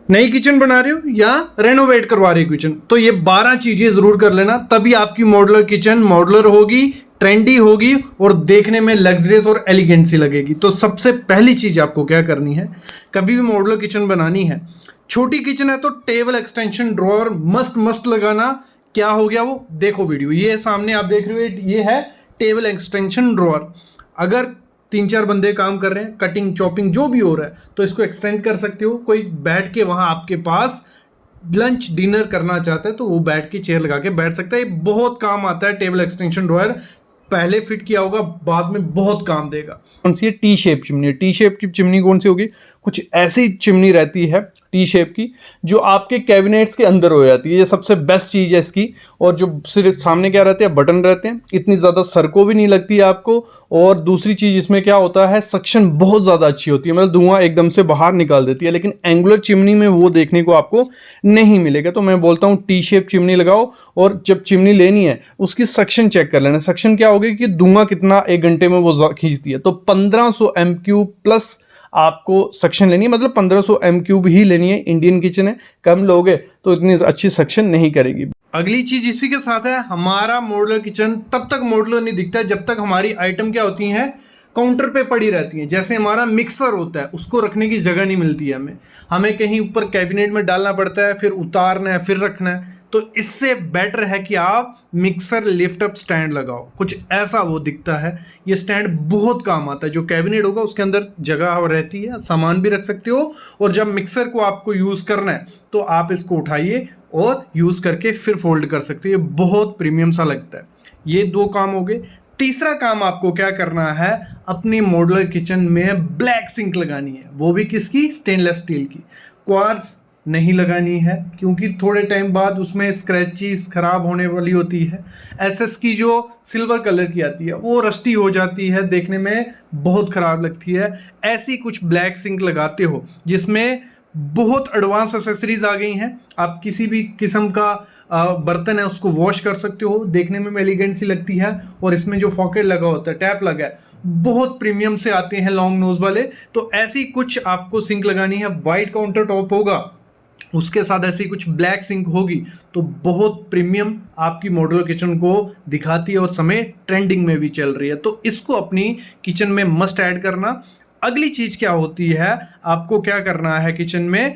नई किचन बना रहे हो या रेनोवेट करवा रहे हो किचन, तो ये 12 चीजें जरूर कर लेना, तभी आपकी मॉड्यूलर किचन मॉड्यूलर होगी, ट्रेंडी होगी और देखने में लग्जरियस और एलिगेंट सी लगेगी। तो सबसे पहली चीज आपको क्या करनी है, कभी भी मॉड्यूलर किचन बनानी है, छोटी किचन है तो table extension drawer must must लगाना। क्या हो गया वो देखो वीडियो, ये सामने आप देख रहे हो, ये है टेबल एक्सटेंशन ड्रॉअर। अगर 3-4 बंदे काम कर रहे हैं, कटिंग चॉपिंग जो भी हो रहा है, तो इसको एक्सटेंड कर सकते हो। कोई बैठ के वहां आपके पास लंच डिनर करना चाहता है तो वो बैठ के चेयर लगा के बैठ सकता है। ये बहुत काम आता है टेबल एक्सटेंशन ड्रॉअर, पहले फिट किया होगा बाद में बहुत काम देगा। कौन सी है? T shape chimney. T shape की चिमनी कौन सी होगी? कुछ ऐसी चिमनी रहती है टी शेप की जो आपके कैबिनेट्स के अंदर हो जाती है, ये सबसे बेस्ट चीज़ है इसकी। और जो सिर्फ सामने क्या रहते हैं, बटन रहते हैं, इतनी ज़्यादा सरको भी नहीं लगती है आपको। और दूसरी चीज़ इसमें क्या होता है, सक्शन बहुत ज़्यादा अच्छी होती है, मतलब धुआं एकदम से बाहर निकाल देती है। लेकिन एंगुलर चिमनी में वो देखने को आपको नहीं मिलेगा। तो मैं बोलता हूँ टी शेप चिमनी लगाओ, और जब चिमनी लेनी है उसकी सक्शन चेक कर लेना। सक्शन क्या होगी कि धुआं कितना एक घंटे में वो खींचती है। तो 1500 MQ प्लस आपको सक्शन लेनी है, मतलब 1500 MQ ही लेनी है। इंडियन किचन है, कम लोगे तो इतनी अच्छी सक्शन नहीं करेगी। अगली चीज इसी के साथ है, हमारा मॉड्यूलर किचन तब तक मॉड्यूलर नहीं दिखता है जब तक हमारी आइटम क्या होती हैं, काउंटर पे पड़ी रहती हैं। जैसे हमारा मिक्सर होता है, उसको रखने की जगह नहीं मिलती है हमें कहीं ऊपर कैबिनेट में डालना पड़ता है, फिर उतारना है, फिर रखना है। तो इससे बेटर है कि आप मिक्सर लिफ्ट अप स्टैंड लगाओ, कुछ ऐसा वो दिखता है। ये स्टैंड बहुत काम आता है, जो कैबिनेट होगा उसके अंदर जगह रहती है, सामान भी रख सकते हो। और जब मिक्सर को आपको यूज़ करना है तो आप इसको उठाइए और यूज़ करके फिर फोल्ड कर सकते हो। ये बहुत प्रीमियम सा लगता है। ये 2 काम हो गए। तीसरा काम आपको क्या करना है, अपनी मॉड्यूलर किचन में ब्लैक सिंक लगानी है, वो भी किसकी? स्टेनलेस स्टील की। क्वार्ट्ज नहीं लगानी है क्योंकि थोड़े टाइम बाद उसमें स्क्रैचेस खराब होने वाली होती है। एसएस की जो सिल्वर कलर की आती है वो रस्टी हो जाती है, देखने में बहुत खराब लगती है। ऐसी कुछ ब्लैक सिंक लगाते हो जिसमें बहुत एडवांस एसेसरीज आ गई हैं। आप किसी भी किस्म का बर्तन है उसको वॉश कर सकते हो, देखने में एलिगेंट सी लगती है। और इसमें जो पॉकेट लगा होता है, टैप लगा है, बहुत प्रीमियम से आते हैं लॉन्ग नोज वाले। तो ऐसी कुछ आपको सिंक लगानी है। वाइट काउंटर टॉप होगा, उसके साथ ऐसी कुछ ब्लैक सिंक होगी, तो बहुत प्रीमियम आपकी मॉड्यूलर किचन को दिखाती है और समय ट्रेंडिंग में भी चल रही है। तो इसको अपनी किचन में मस्ट ऐड करना। अगली चीज क्या होती है, आपको क्या करना है, किचन में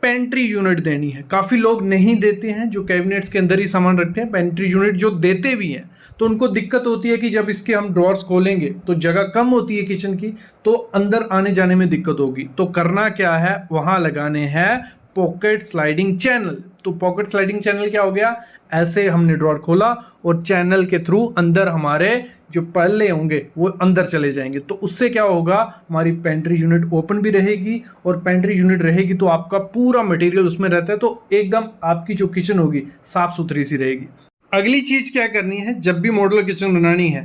पेंट्री यूनिट देनी है। काफी लोग नहीं देते हैं, जो कैबिनेट्स के अंदर ही सामान रखते हैं। पेंट्री यूनिट जो देते भी हैं तो उनको दिक्कत होती है कि जब इसके हम ड्रॉर्स खोलेंगे तो जगह कम होती है किचन की, तो अंदर आने जाने में दिक्कत होगी। तो करना क्या है, वहां लगाने हैं पॉकेट स्लाइडिंग चैनल। तो पॉकेट स्लाइडिंग चैनल क्या हो गया, ऐसे हमने ड्रॉअर खोला और चैनल के थ्रू अंदर हमारे जो पल्ले होंगे वो अंदर चले जाएंगे। तो उससे क्या होगा, हमारी पेंट्री यूनिट ओपन भी रहेगी, और पेंट्री यूनिट रहेगी तो आपका पूरा मटेरियल उसमें रहता है, तो एकदम आपकी जो किचन होगी साफ सुथरी सी रहेगी। अगली चीज क्या करनी है, जब भी मॉड्यूलर किचन बनानी है,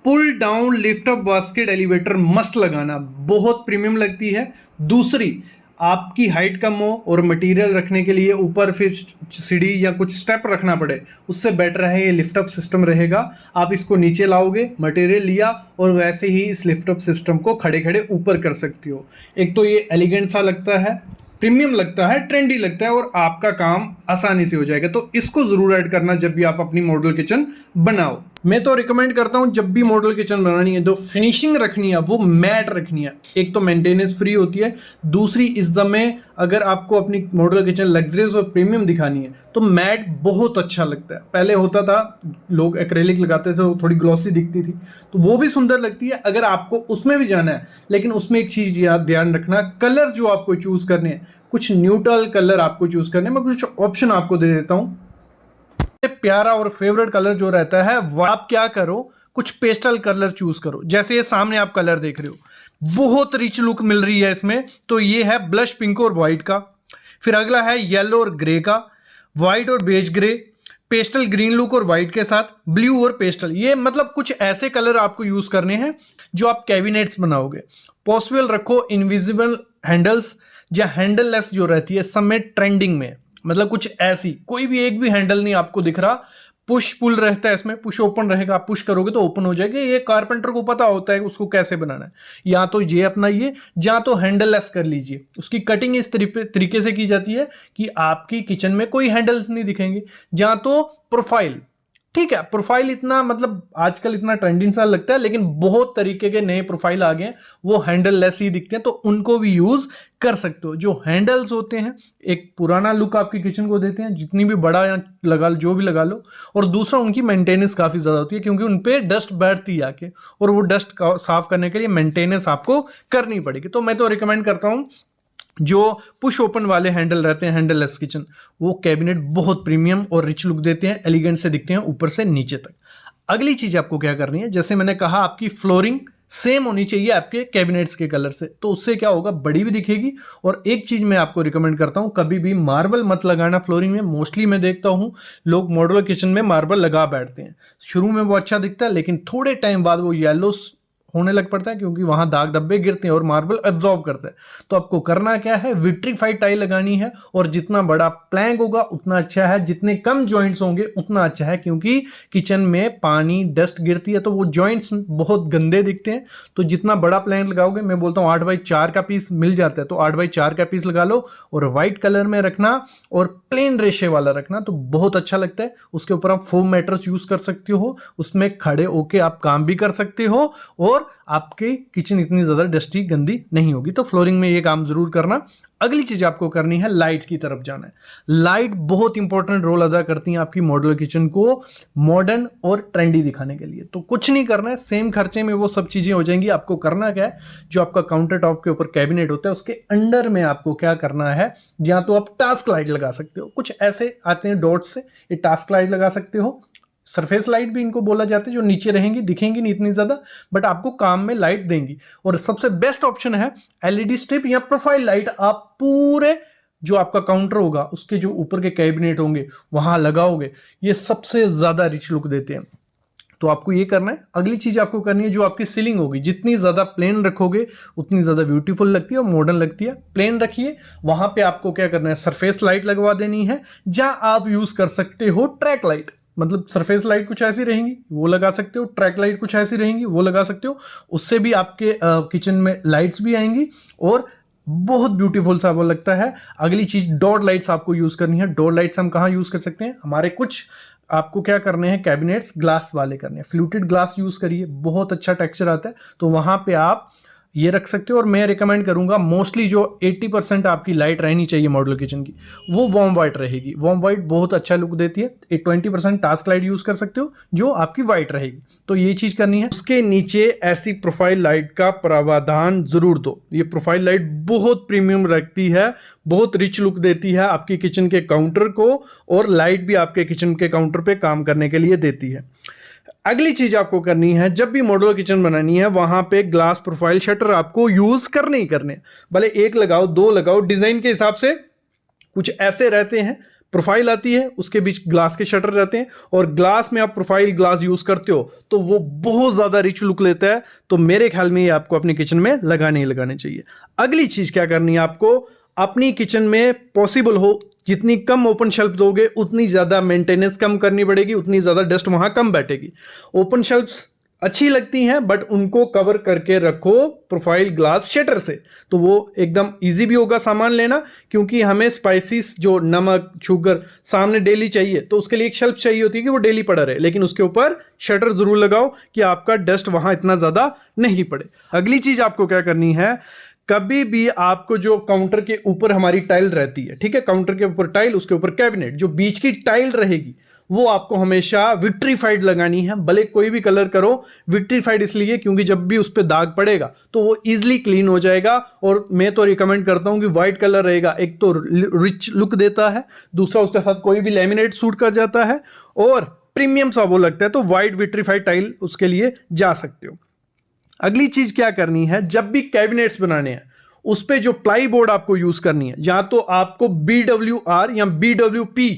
pull down lift up basket elevator must लगाना, बहुत प्रीमियम लगती है। दूसरी, आपकी हाइट कम हो और मटेरियल रखने के लिए ऊपर फिर सीढ़ी या कुछ स्टेप रखना पड़े, उससे बेटर है ये लिफ्ट अप सिस्टम रहेगा। आप इसको नीचे लाओगे, मटेरियल लिया और वैसे ही इस लिफ्ट अप सिस्टम को खड़े खड़े ऊपर कर सकते हो। एक तो ये एलिगेंट सा लगता है, प्रीमियम लगता है, ट्रेंडी लगता है, और आपका काम आसानी से हो जाएगा। तो इसको जरूर ऐड करना जब भी आप अपनी मॉड्यूलर किचन बनाओ। मैं तो रिकमेंड करता हूं, जब भी मॉड्यूलर किचन बनानी है तो फिनिशिंग रखनी है, वो मैट रखनी है। एक तो मेंटेनेंस फ्री होती है, दूसरी इस समय अगर आपको अपनी मॉड्यूलर किचन लग्जरियस और प्रीमियम दिखानी है तो मैट बहुत अच्छा लगता है। पहले होता था लोग एक्रेलिक लगाते थे, तो थोड़ी ग्लॉसी दिखती थी, तो वो भी सुंदर लगती है। अगर आपको उसमें भी जाना है, लेकिन उसमें एक चीज ध्यान रखना, कलर जो आपको चूज करने हैं, कुछ न्यूट्रल कलर आपको चूज करने हैं। मैं कुछ ऑप्शन आपको दे देता हूं। प्यारा और फेवरेट कलर जो रहता है वो आप क्या करो, कुछ पेस्टल कलर चूज करो। जैसे ये सामने आप कलर देख रहे हो, बहुत रिच लुक मिल रही है इसमें। तो ये है ब्लश पिंक और व्हाइट का। फिर अगला है येलो और ग्रे का, व्हाइट और beige grey, pastel green look और व्हाइट के साथ, ब्लू और पेस्टल। ये मतलब कुछ ऐसे कलर आपको यूज करने हैं जो आप कैबिनेट्स बनाओगे। पॉसिबल रखो इनविजिबल हैंडल्स या हैंडललेस जो रहती है, सब में ट्रेंडिंग में, मतलब कुछ ऐसी, कोई भी एक भी हैंडल नहीं आपको दिख रहा, पुश पुल रहता है, इसमें पुश ओपन रहेगा, आप पुश करोगे तो ओपन हो जाएगा। ये कारपेंटर को पता होता है उसको कैसे बनाना है। या तो ये अपनाइए, या तो हैंडल लेस कर लीजिए। उसकी कटिंग इस तरीके से की जाती है कि आपकी किचन में कोई हैंडल्स नहीं दिखेंगे। या तो प्रोफाइल, ठीक है, प्रोफाइल इतना मतलब आजकल इतना ट्रेंडिंग सा लगता है, लेकिन बहुत तरीके के नए प्रोफाइल आ गए हैं, वो हैंडल लेस ही दिखते हैं, तो उनको भी यूज कर सकते हो। जो हैंडल्स होते हैं एक पुराना लुक आपकी किचन को देते हैं, जितनी भी बड़ा या लगा लो, जो भी लगा लो। और दूसरा, उनकी मेंटेनेंस काफी ज्यादा होती है, क्योंकि उन पे डस्ट बैठती है आके, और वो डस्ट साफ करने के लिए मेंटेनेंस आपको करनी पड़ेगी। तो मैं तो रिकमेंड करता हूं जो पुश ओपन वाले हैंडल रहते हैं, हैंडल लेस किचन, वो कैबिनेट बहुत प्रीमियम और रिच लुक देते हैं, एलिगेंट से दिखते हैं ऊपर से नीचे तक। अगली चीज आपको क्या करनी है, जैसे मैंने कहा आपकी फ्लोरिंग सेम होनी चाहिए आपके कैबिनेट्स के कलर से, तो उससे क्या होगा, बड़ी भी दिखेगी। और एक चीज मैं आपको रिकमेंड करता हूं, कभी भी मार्बल मत लगाना फ्लोरिंग में। मोस्टली मैं देखता हूं लोग मॉड्यूलर किचन में मार्बल लगा बैठते हैं, शुरू में वो अच्छा दिखता है, लेकिन थोड़े टाइम बाद वो येलो होने लग पड़ता है, क्योंकि वहां दाग धब्बे गिरते हैं और मार्बल एब्जॉर्ब करता है। तो आपको करना क्या है, विट्रीफाइड टाइल लगानी है, और जितना बड़ा प्लैंक होगा उतना अच्छा है, जितने कम जॉइंट्स होंगे उतना अच्छा है, क्योंकि किचन में पानी डस्ट गिरती है तो वो जॉइंट्स बहुत गंदे दिखते हैं। तो जितना बड़ा प्लैंक लगाओगे, मैं बोलता हूँ 8x4 का पीस मिल जाता है, तो 8x4 का पीस लगा लो, और व्हाइट कलर में रखना और प्लेन रेशे वाला रखना, तो बहुत अच्छा लगता है। उसके ऊपर आप फोम मैटर्स यूज कर सकते हो, उसमें खड़े होके आप काम भी कर सकते हो, और आपके किचन इतनी ज्यादा डस्टी गंदी नहीं होगी। तो फ्लोरिंग में ये काम जरूर करना। अगली चीज आपको करनी है, लाइट की तरफ जाना है। लाइट बहुत इंपॉर्टेंट रोल अदा करती है आपकी मॉड्यूलर किचन को मॉडर्न और ट्रेंडी दिखाने के लिए। तो कुछ नहीं करना है, सेम खर्चे में वो सब चीजें हो जाएंगी। आपको करना क्या है, जो आपका काउंटर टॉप के ऊपर कैबिनेट होता है उसके अंडर में आपको क्या करना है, या तो आप टास्क लाइट लगा सकते हो, कुछ ऐसे आते हैं डॉट से, ये टास्क लाइट लगा सकते हो। सरफेस लाइट भी इनको बोला जाता है, जो नीचे रहेंगी, दिखेंगी नहीं इतनी ज्यादा, बट आपको काम में लाइट देंगी। और सबसे बेस्ट ऑप्शन है एलईडी स्ट्रिप या प्रोफाइल लाइट। आप पूरे जो आपका काउंटर होगा उसके जो ऊपर के कैबिनेट होंगे वहां लगाओगे, ये सबसे ज्यादा रिच लुक देते हैं। तो आपको ये करना है। अगली चीज आपको करनी है, जो आपकी सीलिंग होगी, जितनी ज्यादा प्लेन रखोगे उतनी ज्यादा ब्यूटीफुल लगती है और मॉडर्न लगती है। प्लेन रखिए, वहां पे आपको क्या करना है, सरफेस लाइट लगवा देनी है, या आप यूज कर सकते हो ट्रैक लाइट। मतलब सरफेस लाइट कुछ ऐसी रहेंगी वो लगा सकते हो, ट्रैक लाइट कुछ ऐसी रहेंगी वो लगा सकते हो। उससे भी आपके किचन में लाइट्स भी आएंगी और बहुत ब्यूटीफुल सा वो लगता है। अगली चीज, डॉट लाइट्स आपको यूज करनी है। डॉट लाइट्स हम कहाँ यूज कर सकते हैं, हमारे कुछ आपको क्या करने हैं, कैबिनेट्स ग्लास वाले करने हैं, फ्लूटेड ग्लास यूज करिए, बहुत अच्छा टेक्सचर आता है, तो वहां पे आप ये रख सकते हो। और मैं रिकमेंड करूंगा, मोस्टली जो 80% आपकी लाइट रहनी चाहिए मॉड्यूलर किचन की, वो वार्म वाइट रहेगी। वार्म वाइट बहुत अच्छा लुक देती है। 20% टास्क लाइट यूज कर सकते हो जो आपकी वाइट रहेगी, तो ये चीज करनी है। उसके नीचे ऐसी प्रोफाइल लाइट का प्रावधान जरूर दो। ये प्रोफाइल लाइट बहुत प्रीमियम रखती है, बहुत रिच लुक देती है आपकी किचन के काउंटर को, और लाइट भी आपके किचन के काउंटर पे काम करने के लिए देती है। अगली चीज आपको करनी है, जब भी मॉड्यूलर किचन बनानी है वहां पे ग्लास प्रोफाइल शटर आपको यूज करने ही करने, भले एक लगाओ दो लगाओ, डिजाइन के हिसाब से कुछ ऐसे रहते हैं। प्रोफाइल आती है, उसके बीच ग्लास के शटर रहते हैं, और ग्लास में आप प्रोफाइल ग्लास यूज करते हो तो वो बहुत ज्यादा रिच लुक लेता है। तो मेरे ख्याल में ये आपको अपनी किचन में लगाने ही लगाने चाहिए। अगली चीज क्या करनी है, आपको अपनी किचन में पॉसिबल हो जितनी कम ओपन शेल्फ दोगे उतनी ज्यादा मेंटेनेंस कम करनी पड़ेगी, उतनी ज्यादा डस्ट वहां कम बैठेगी। ओपन शेल्फ्स अच्छी लगती हैं, बट उनको कवर करके रखो प्रोफाइल ग्लास शटर से, तो वो एकदम इजी भी होगा सामान लेना, क्योंकि हमें स्पाइसेस जो नमक शुगर सामने डेली चाहिए, तो उसके लिए एक शेल्फ चाहिए होती है कि वो डेली पड़ा रहे, लेकिन उसके ऊपर शटर जरूर लगाओ कि आपका डस्ट वहां इतना ज्यादा नहीं पड़े। अगली चीज आपको क्या करनी है, कभी भी आपको जो काउंटर के ऊपर हमारी टाइल रहती है, ठीक है, काउंटर के ऊपर टाइल, उसके ऊपर कैबिनेट, जो बीच की टाइल रहेगी वो आपको हमेशा विट्रीफाइड लगानी है। भले कोई भी कलर करो, विट्रीफाइड इसलिए क्योंकि जब भी उस पर दाग पड़ेगा तो वो इजिली क्लीन हो जाएगा। और मैं तो रिकमेंड करता हूं कि व्हाइट कलर रहेगा, एक तो रिच लुक देता है, दूसरा उसके साथ कोई भी लैमिनेट सूट कर जाता है और प्रीमियम सा वो लगता है, तो व्हाइट विट्रीफाइड टाइल उसके लिए जा सकते हो। अगली चीज क्या करनी है, जब भी कैबिनेट्स बनाने हैं उस पे जो प्लाई बोर्ड आपको यूज करनी है, या तो आपको BWR या BWP,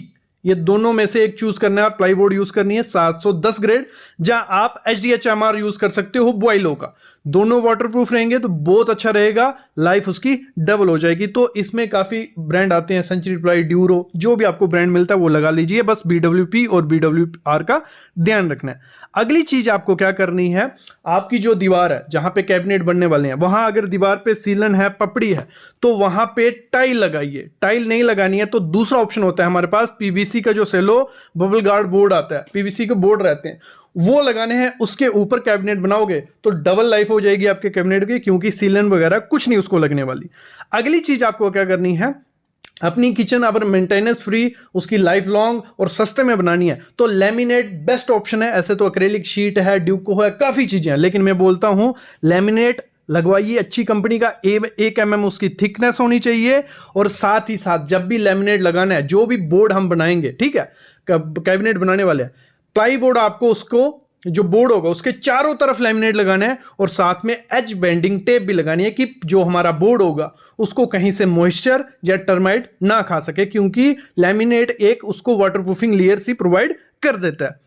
ये दोनों में से एक चूज करना है। प्लाई बोर्ड यूज करनी है 710 ग्रेड, या आप HDHMR यूज कर सकते हो बॉयलो का। दोनों वाटरप्रूफ रहेंगे तो बहुत अच्छा रहेगा, लाइफ उसकी डबल हो जाएगी। तो इसमें काफी ब्रांड आते हैं, सेंचुरी प्लाई, ड्यूरो, जो भी आपको ब्रांड मिलता है वो लगा लीजिए, बस BWP और BWR का ध्यान रखना है। अगली चीज आपको क्या करनी है, आपकी जो दीवार है जहां पे कैबिनेट बनने वाले हैं, वहां अगर दीवार पे सीलन है, पपड़ी है, तो वहां पे टाइल लगाइए। टाइल नहीं लगानी है तो दूसरा ऑप्शन होता है हमारे पास, पीवीसी का जो सेलो बबल गार्ड बोर्ड आता है, पीवीसी के बोर्ड रहते हैं, वो लगाने हैं। उसके ऊपर कैबिनेट बनाओगे तो डबल लाइफ हो जाएगी आपके कैबिनेट की, क्योंकि सीलन वगैरह कुछ नहीं उसको लगने वाली। अगली चीज आपको क्या करनी है, अपनी किचन अगर मेंटेनेंस फ्री, उसकी लाइफ लॉन्ग और सस्ते में बनानी है तो लेमिनेट बेस्ट ऑप्शन है। ऐसे तो एक्रेलिक शीट है, ड्यूको है, काफी चीजें हैं, लेकिन मैं बोलता हूं लेमिनेट लगवाइए अच्छी कंपनी का। 1 mm उसकी थिकनेस होनी चाहिए। और साथ ही साथ जब भी लेमिनेट लगाना है, जो भी बोर्ड हम बनाएंगे, ठीक है, कैबिनेट बनाने वाले हैं, प्लाई बोर्ड आपको उसको जो बोर्ड होगा उसके चारों तरफ लेमिनेट लगाना है, और साथ में एज बेंडिंग टेप भी लगानी है कि जो हमारा बोर्ड होगा उसको कहीं से मॉइस्चर या टर्माइट ना खा सके, क्योंकि लेमिनेट एक उसको वाटरप्रूफिंग लेयर सी प्रोवाइड कर देता है।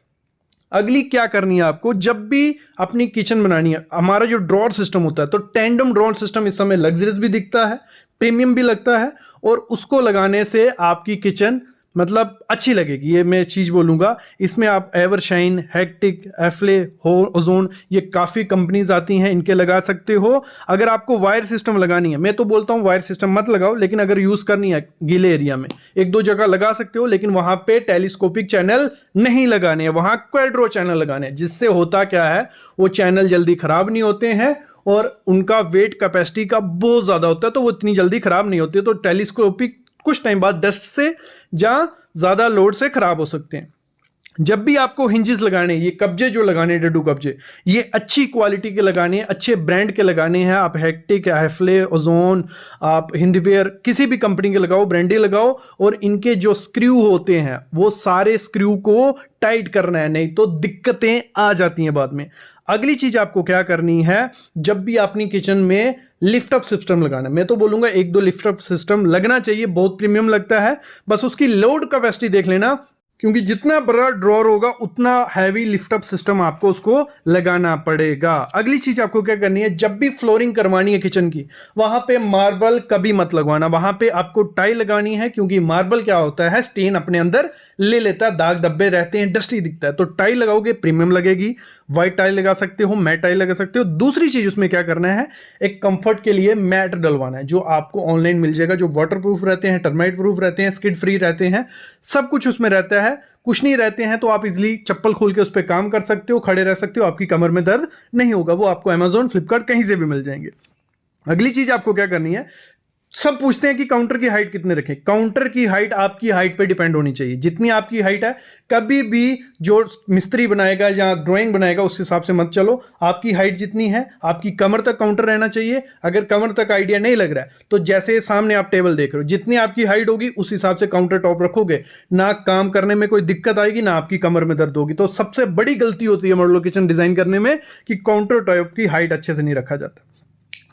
अगली क्या करनी है आपको, जब भी अपनी किचन बनानी है, हमारा जो ड्रॉर सिस्टम होता है, तो टैंडम ड्रॉर सिस्टम इस समय लग्जरियस भी दिखता है, प्रीमियम भी लगता है, और उसको लगाने से आपकी किचन मतलब अच्छी लगेगी। ये मैं चीज बोलूंगा, इसमें आप एवरशाइन, हेक्टिक, एफ्ले, ओजोन, ये काफी कंपनीज आती हैं, इनके लगा सकते हो। अगर आपको वायर सिस्टम लगानी है, मैं तो बोलता हूं वायर सिस्टम मत लगाओ, लेकिन अगर यूज करनी है गीले एरिया में 1-2 जगह लगा सकते हो, लेकिन वहां पे टेलीस्कोपिक चैनल नहीं लगाने हैं, वहां क्वाड्रो चैनल लगाने हैं। जिससे होता क्या है, वो चैनल जल्दी खराब नहीं होते हैं और उनका वेट कैपेसिटी का बहुत ज्यादा होता है, तो वो इतनी जल्दी खराब नहीं होते। तो टेलीस्कोपिक कुछ टाइम बाद डस्ट से या ज्यादा लोड से खराब हो सकते हैं। जब भी आपको हिंजेस लगाने, ये कब्जे जो लगाने, डड्डू कब्जे, ये अच्छी क्वालिटी के लगाने हैं, अच्छे ब्रांड के लगाने हैं। आप हेक्टिक, हैफले, ओजोन, आप हिंदवेयर, किसी भी कंपनी के लगाओ, ब्रांडी लगाओ, और इनके जो स्क्रू होते हैं वो सारे स्क्रू को टाइट करना है, नहीं तो दिक्कतें आ जाती हैं बाद में। अगली चीज आपको क्या करनी है, जब भी अपनी किचन में लिफ्ट अप सिस्टम लगाना, मैं तो बोलूंगा 1-2 लिफ्ट अप सिस्टम लगना चाहिए, बहुत प्रीमियम लगता है। बस उसकी लोड कैपेसिटी देख लेना, क्योंकि जितना बड़ा ड्रॉर होगा उतना हैवी लिफ्ट अप सिस्टम आपको उसको लगाना पड़ेगा। अगली चीज आपको क्या करनी है, जब भी फ्लोरिंग करवानी है किचन की, वहां पे मार्बल कभी मत लगवाना, वहां पे आपको टाइल लगानी है, क्योंकि मार्बल क्या होता है, स्टेन अपने अंदर ले लेता है, दाग धब्बे रहते हैं, डस्टी दिखता है। तो टाइल लगाओगे प्रीमियम लगेगी, व्हाइट टाइल लगा सकते हो, मैट टाइल लगा सकते हो। दूसरी चीज उसमें क्या करना है, एक कंफर्ट के लिए मैट डलवाना है, जो आपको ऑनलाइन मिल जाएगा, जो वाटर प्रूफ रहते हैं, टर्माइट प्रूफ रहते हैं, स्किड फ्री रहते हैं, सब कुछ उसमें रहता है। कुछ नहीं रहते हैं तो आप इजीली चप्पल खोल के उस पर काम कर सकते हो, खड़े रह सकते हो, आपकी कमर में दर्द नहीं होगा। वो आपको Amazon, फ्लिपकार्ट कहीं से भी मिल जाएंगे। अगली चीज आपको क्या करनी है, सब पूछते हैं कि काउंटर की हाइट कितने रखें। काउंटर की हाइट आपकी हाइट पे डिपेंड होनी चाहिए, जितनी आपकी हाइट है। कभी भी जो मिस्त्री बनाएगा या ड्राइंग बनाएगा उस हिसाब से मत चलो, आपकी हाइट जितनी है, आपकी कमर तक काउंटर रहना चाहिए। अगर कमर तक आइडिया नहीं लग रहा है तो जैसे सामने आप टेबल देख रहे हो, जितनी आपकी हाइट होगी उस हिसाब से काउंटर टॉप रखोगे, ना काम करने में कोई दिक्कत आएगी, ना आपकी कमर में दर्द होगी। तो सबसे बड़ी गलती होती है मॉड्यूलर किचन डिजाइन करने में कि काउंटर टॉप की हाइट अच्छे से नहीं रखा जाता।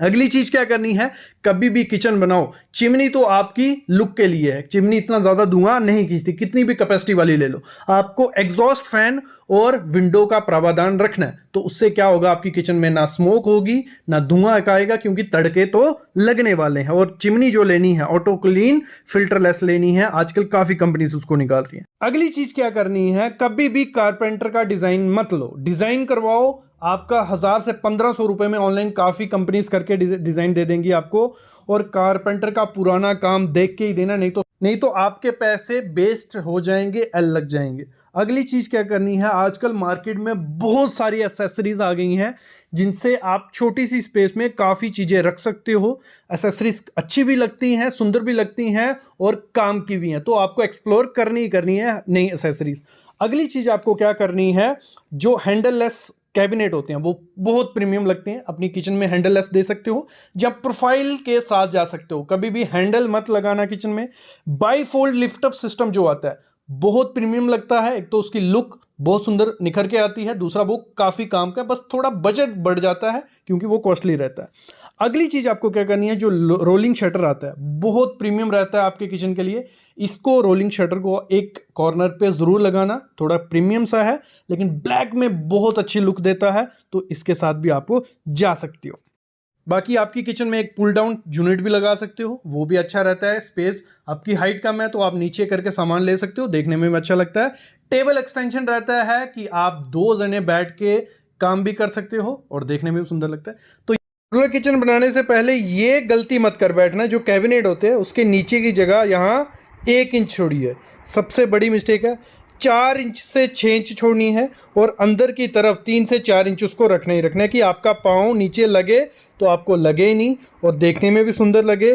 अगली चीज क्या करनी है, कभी भी किचन बनाओ, चिमनी तो आपकी लुक के लिए है, चिमनी इतना ज्यादा धुआं नहीं खींचती, कितनी भी कैपेसिटी वाली ले लो। आपको एग्जॉस्ट फैन और विंडो का प्रावधान रखना है, तो उससे क्या होगा, आपकी किचन में ना स्मोक होगी, ना धुआं आएगा, क्योंकि तड़के तो लगने वाले हैं। और चिमनी जो लेनी है ऑटो क्लीन फिल्टरलेस लेनी है, आजकल काफी कंपनीज उसको निकाल रही है। अगली चीज क्या करनी है, कभी भी कारपेंटर का डिजाइन मत लो, डिजाइन करवाओ, आपका 1000 से 1500 रुपए में ऑनलाइन काफी कंपनीज करके डिजाइन दे देंगी आपको। और कारपेंटर का पुराना काम देख के ही देना, नहीं तो आपके पैसे वेस्ट हो जाएंगे, एल लग जाएंगे। अगली चीज क्या करनी है, आजकल मार्केट में बहुत सारी एसेसरीज आ गई हैं जिनसे आप छोटी सी स्पेस में काफी चीजें रख सकते हो। एसेसरीज अच्छी भी लगती हैं, सुंदर भी लगती हैं और काम की भी हैं, तो आपको एक्सप्लोर करनी ही करनी है नई एसेसरीज। अगली चीज आपको क्या करनी है, जो हैंडललेस कैबिनेट होते हैं वो बहुत प्रीमियम लगते हैं, अपनी किचन में हैंडललेस दे सकते हो, जब प्रोफाइल के साथ जा सकते हो। कभी भी हैंडल मत लगाना किचन में। बाईफोल्ड लिफ्ट अप सिस्टम जो आता है बहुत प्रीमियम लगता है, एक तो उसकी लुक बहुत सुंदर निखर के आती है, दूसरा वो काफी काम का, बस थोड़ा बजट बढ़ जाता है क्योंकि वो कॉस्टली रहता है। अगली चीज आपको क्या करनी है, जो रोलिंग शटर आता है बहुत प्रीमियम रहता है आपके किचन के लिए। इसको रोलिंग शटर को एक कॉर्नर पे ज़रूर लगाना, थोड़ा प्रीमियम सा है लेकिन ब्लैक में बहुत अच्छी लुक देता है, तो इसके साथ भी आपको जा सकती हो। बाकी आपकी किचन में एक पुल डाउन यूनिट भी लगा सकते हो, वो भी अच्छा रहता है। स्पेस आपकी हाइट कम है तो आप नीचे करके सामान ले सकते हो, देखने में भी अच्छा लगता है। टेबल एक्सटेंशन रहता है कि आप 2 जने बैठ के काम भी कर सकते हो और देखने में भी सुंदर लगता है। तो मॉड्यूलर किचन बनाने से पहले ये गलती मत कर बैठना, जो कैबिनेट होते हैं उसके नीचे की जगह यहाँ 1 इंच छोड़ी है, सबसे बड़ी मिस्टेक है। 4 इंच से 6 इंच छोड़नी है और अंदर की तरफ 3 से 4 इंच उसको रखना ही रखना है कि आपका पाँव नीचे लगे तो आपको लगे ही नहीं और देखने में भी सुंदर लगे,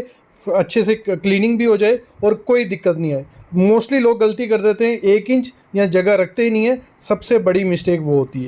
अच्छे से क्लीनिंग भी हो जाए और कोई दिक्कत नहीं आए। मोस्टली लोग गलती कर देते हैं, 1 इंच या जगह रखते ही नहीं है, सबसे बड़ी मिस्टेक वो होती है।